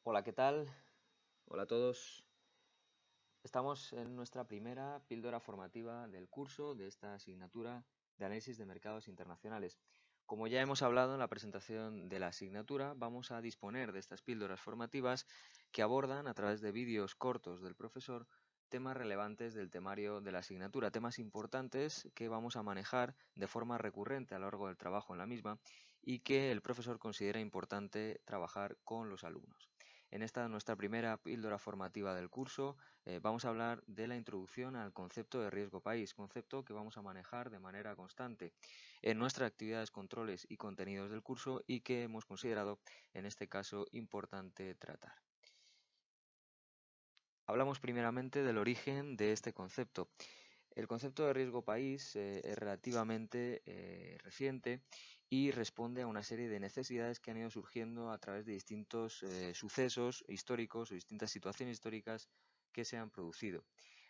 Hola, ¿qué tal? Hola a todos. Estamos en nuestra primera píldora formativa del curso de esta asignatura de análisis de mercados internacionales. Como ya hemos hablado en la presentación de la asignatura, vamos a disponer de estas píldoras formativas que abordan a través de vídeos cortos del profesor temas relevantes del temario de la asignatura, temas importantes que vamos a manejar de forma recurrente a lo largo del trabajo en la misma y que el profesor considera importante trabajar con los alumnos. En esta nuestra primera píldora formativa del curso vamos a hablar de la introducción al concepto de riesgo país, concepto que vamos a manejar de manera constante en nuestras actividades, controles y contenidos del curso y que hemos considerado en este caso importante tratar. Hablamos primeramente del origen de este concepto. El concepto de riesgo país es relativamente reciente y responde a una serie de necesidades que han ido surgiendo a través de distintos sucesos históricos o distintas situaciones históricas que se han producido.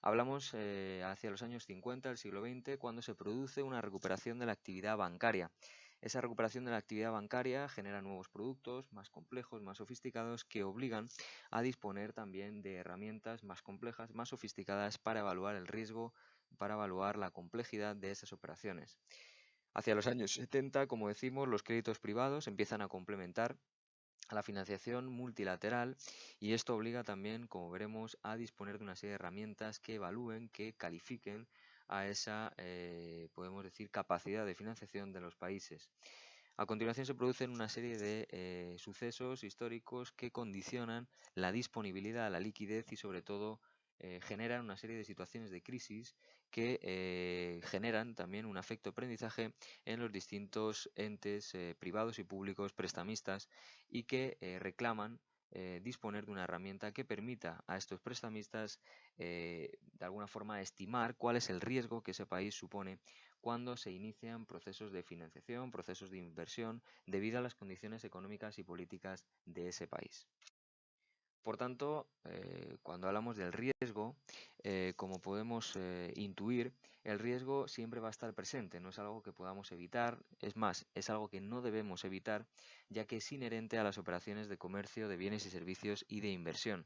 Hablamos hacia los años 50 del siglo XX, cuando se produce una recuperación de la actividad bancaria. Esa recuperación de la actividad bancaria genera nuevos productos más complejos, más sofisticados, que obligan a disponer también de herramientas más complejas, más sofisticadas para evaluar el riesgo, para evaluar la complejidad de esas operaciones. Hacia los años 70, como decimos, los créditos privados empiezan a complementar a la financiación multilateral y esto obliga también, como veremos, a disponer de una serie de herramientas que evalúen, que califiquen a esa, podemos decir, capacidad de financiación de los países. A continuación se producen una serie de sucesos históricos que condicionan la disponibilidad, la liquidez y sobre todo generan una serie de situaciones de crisis que generan también un efecto aprendizaje en los distintos entes privados y públicos prestamistas y que reclaman disponer de una herramienta que permita a estos prestamistas de alguna forma estimar cuál es el riesgo que ese país supone cuando se inician procesos de financiación, procesos de inversión, debido a las condiciones económicas y políticas de ese país. Por tanto, cuando hablamos del riesgo, como podemos intuir, el riesgo siempre va a estar presente, no es algo que podamos evitar, es más, es algo que no debemos evitar, ya que es inherente a las operaciones de comercio de bienes y servicios y de inversión.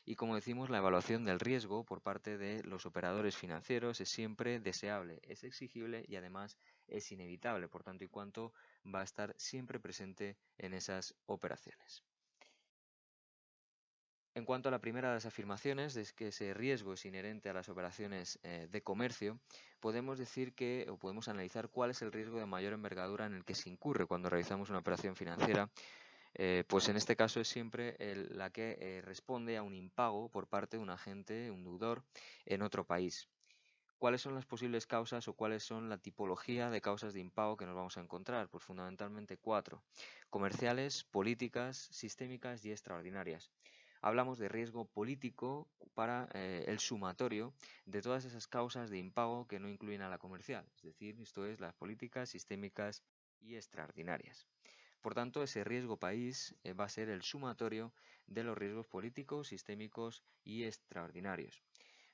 Y como decimos, la evaluación del riesgo por parte de los operadores financieros es siempre deseable, es exigible y además es inevitable, por tanto y cuanto va a estar siempre presente en esas operaciones. En cuanto a la primera de las afirmaciones, es que ese riesgo es inherente a las operaciones de comercio, podemos decir que, o podemos analizar cuál es el riesgo de mayor envergadura en el que se incurre cuando realizamos una operación financiera. Pues en este caso es siempre la que responde a un impago por parte de un agente, un deudor, en otro país. ¿Cuáles son las posibles causas o cuáles son la tipología de causas de impago que nos vamos a encontrar? Pues fundamentalmente cuatro: comerciales, políticas, sistémicas y extraordinarias. Hablamos de riesgo político para el sumatorio de todas esas causas de impago que no incluyen a la comercial, es decir, esto es las políticas, sistémicas y extraordinarias. Por tanto, ese riesgo país va a ser el sumatorio de los riesgos políticos, sistémicos y extraordinarios.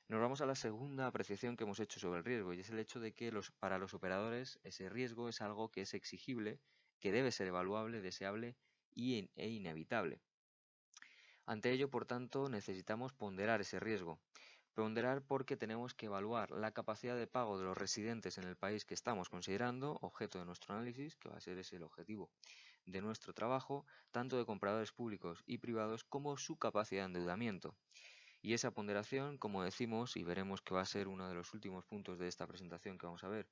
Nos vamos a la segunda apreciación que hemos hecho sobre el riesgo, y es el hecho de que para los operadores ese riesgo es algo que es exigible, que debe ser evaluable, deseable e inevitable. Ante ello, por tanto, necesitamos ponderar ese riesgo. Ponderar porque tenemos que evaluar la capacidad de pago de los residentes en el país que estamos considerando, objeto de nuestro análisis, que va a ser ese el objetivo de nuestro trabajo, tanto de compradores públicos y privados como su capacidad de endeudamiento. Y esa ponderación, como decimos, y veremos que va a ser uno de los últimos puntos de esta presentación que vamos a ver,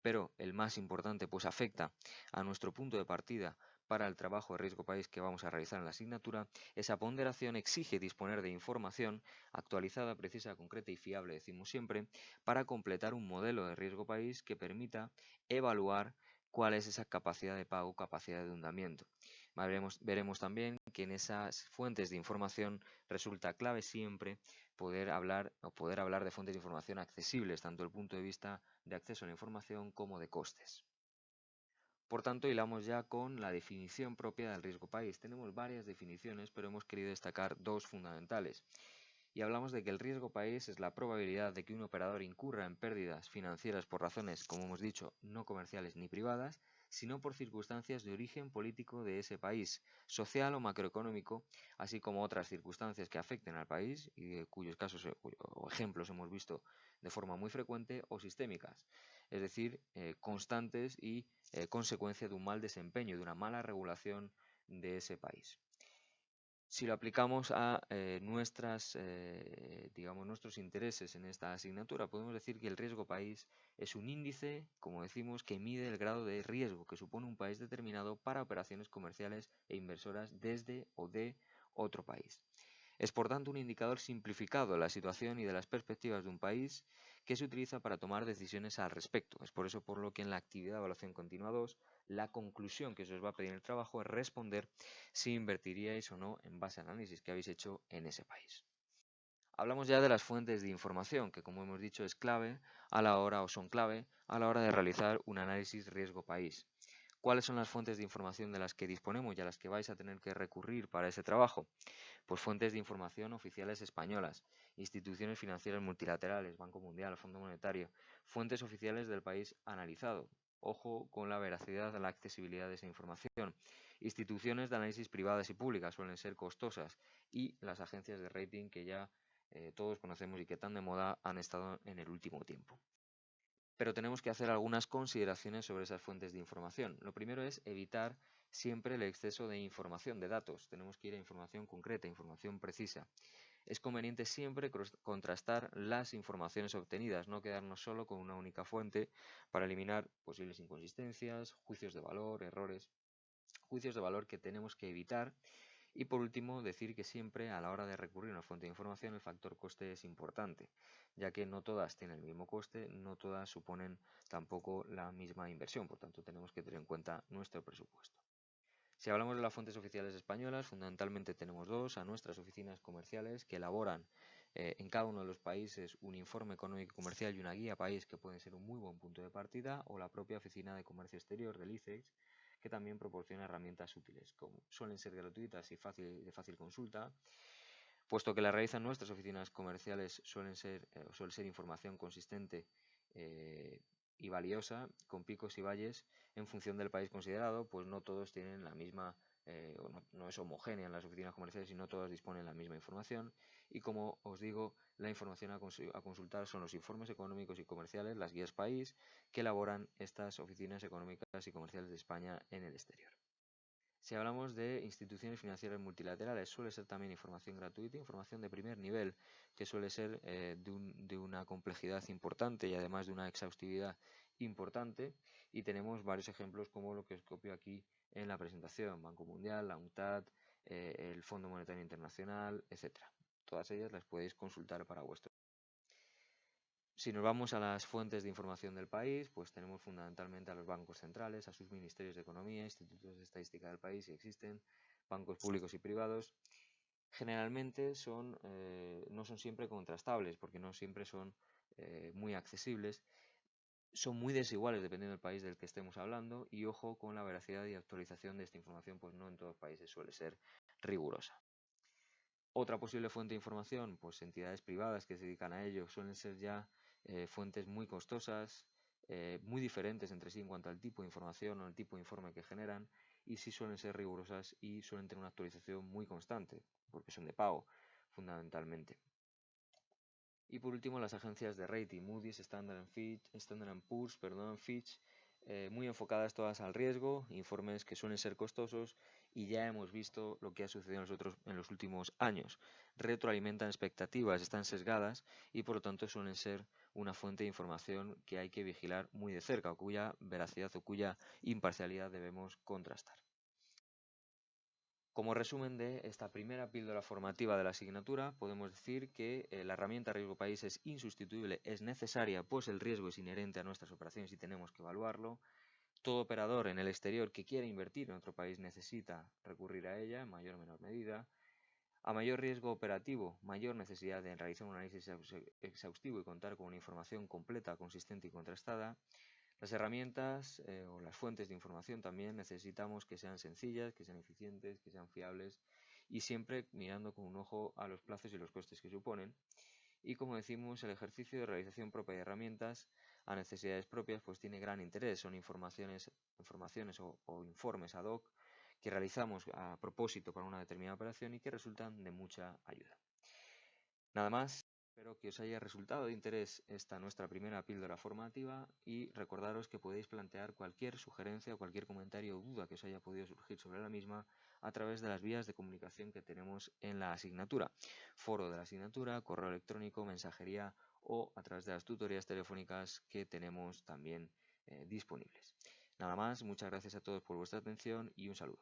pero el más importante, pues afecta a nuestro punto de partida para el trabajo de riesgo país que vamos a realizar en la asignatura. Esa ponderación exige disponer de información actualizada, precisa, concreta y fiable, decimos siempre, para completar un modelo de riesgo país que permita evaluar cuál es esa capacidad de pago, capacidad de endeudamiento. Veremos también que en esas fuentes de información resulta clave siempre poder hablar de fuentes de información accesibles, tanto desde el punto de vista de acceso a la información como de costes. Por tanto, hilamos ya con la definición propia del riesgo país. Tenemos varias definiciones, pero hemos querido destacar dos fundamentales. Y hablamos de que el riesgo país es la probabilidad de que un operador incurra en pérdidas financieras por razones, como hemos dicho, no comerciales ni privadas, sino por circunstancias de origen político de ese país, social o macroeconómico, así como otras circunstancias que afecten al país y de cuyos casos o ejemplos hemos visto de forma muy frecuente, o sistémicas, es decir, constantes y consecuencia de un mal desempeño, de una mala regulación de ese país. Si lo aplicamos a digamos, nuestros intereses en esta asignatura, podemos decir que el riesgo país es un índice, como decimos, que mide el grado de riesgo que supone un país determinado para operaciones comerciales e inversoras desde o de otro país. Es por tanto un indicador simplificado de la situación y de las perspectivas de un país que se utiliza para tomar decisiones al respecto. Es por eso por lo que en la actividad de evaluación continua 2, la conclusión que se os va a pedir en el trabajo es responder si invertiríais o no en base al análisis que habéis hecho en ese país. Hablamos ya de las fuentes de información, que como hemos dicho es clave a la hora o son clave a la hora de realizar un análisis riesgo-país. ¿Cuáles son las fuentes de información de las que disponemos y a las que vais a tener que recurrir para ese trabajo? Pues fuentes de información oficiales españolas, instituciones financieras multilaterales, Banco Mundial, Fondo Monetario, fuentes oficiales del país analizado. Ojo con la veracidad, la accesibilidad de esa información. Instituciones de análisis privadas y públicas suelen ser costosas y las agencias de rating que ya todos conocemos y que tan de moda han estado en el último tiempo. Pero tenemos que hacer algunas consideraciones sobre esas fuentes de información. Lo primero es evitar siempre el exceso de información, de datos. Tenemos que ir a información concreta, información precisa. Es conveniente siempre contrastar las informaciones obtenidas, no quedarnos solo con una única fuente para eliminar posibles inconsistencias, juicios de valor, errores, juicios de valor que tenemos que evitar. Y por último, decir que siempre a la hora de recurrir a una fuente de información el factor coste es importante, ya que no todas tienen el mismo coste, no todas suponen tampoco la misma inversión, por tanto tenemos que tener en cuenta nuestro presupuesto. Si hablamos de las fuentes oficiales españolas, fundamentalmente tenemos dos, a nuestras oficinas comerciales que elaboran en cada uno de los países un informe económico y comercial y una guía país que pueden ser un muy buen punto de partida, o la propia Oficina de Comercio Exterior del ICEX, que también proporciona herramientas útiles, como suelen ser gratuitas y de fácil consulta, puesto que la realizan nuestras oficinas comerciales suele ser información consistente y valiosa, con picos y valles en función del país considerado, pues no todos tienen la misma, o no es homogénea en las oficinas comerciales y no todas disponen de la misma información. Y como os digo, la información a consultar son los informes económicos y comerciales, las guías país, que elaboran estas oficinas económicas y comerciales de España en el exterior. Si hablamos de instituciones financieras multilaterales, suele ser también información gratuita, información de primer nivel, que suele ser de una complejidad importante y además de una exhaustividad importante. Y tenemos varios ejemplos como lo que os copio aquí en la presentación: Banco Mundial, la UNCTAD, el Fondo Monetario Internacional, etcétera. Todas ellas las podéis consultar para vuestro. Si nos vamos a las fuentes de información del país, pues tenemos fundamentalmente a los bancos centrales, a sus ministerios de economía, institutos de estadística del país, si existen, bancos públicos y privados. Generalmente no son siempre contrastables, porque no siempre son muy accesibles. Son muy desiguales dependiendo del país del que estemos hablando, y ojo con la veracidad y actualización de esta información, pues no en todos los países suele ser rigurosa. Otra posible fuente de información, pues entidades privadas que se dedican a ello, suelen ser ya fuentes muy costosas, muy diferentes entre sí en cuanto al tipo de información o el tipo de informe que generan, y sí suelen ser rigurosas y suelen tener una actualización muy constante, porque son de pago, fundamentalmente. Y por último, las agencias de rating, Moody's, Standard Poor's, Fitch, muy enfocadas todas al riesgo, informes que suelen ser costosos, y ya hemos visto lo que ha sucedido en los últimos años. Retroalimentan expectativas, están sesgadas y por lo tanto suelen ser una fuente de información que hay que vigilar muy de cerca, o cuya veracidad o cuya imparcialidad debemos contrastar. Como resumen de esta primera píldora formativa de la asignatura, podemos decir que la herramienta riesgo país es insustituible, es necesaria, pues el riesgo es inherente a nuestras operaciones y tenemos que evaluarlo. Todo operador en el exterior que quiera invertir en otro país necesita recurrir a ella en mayor o menor medida. A mayor riesgo operativo, mayor necesidad de realizar un análisis exhaustivo y contar con una información completa, consistente y contrastada. Las herramientas o las fuentes de información también necesitamos que sean sencillas, que sean eficientes, que sean fiables, y siempre mirando con un ojo a los plazos y los costes que suponen. Y como decimos, el ejercicio de realización propia de herramientas a necesidades propias, pues tiene gran interés. Son informaciones o informes ad hoc que realizamos a propósito para una determinada operación y que resultan de mucha ayuda. Nada más, espero que os haya resultado de interés esta nuestra primera píldora formativa y recordaros que podéis plantear cualquier sugerencia o cualquier comentario o duda que os haya podido surgir sobre la misma a través de las vías de comunicación que tenemos en la asignatura. Foro de la asignatura, correo electrónico, mensajería o a través de las tutorías telefónicas que tenemos también disponibles. Nada más, muchas gracias a todos por vuestra atención y un saludo.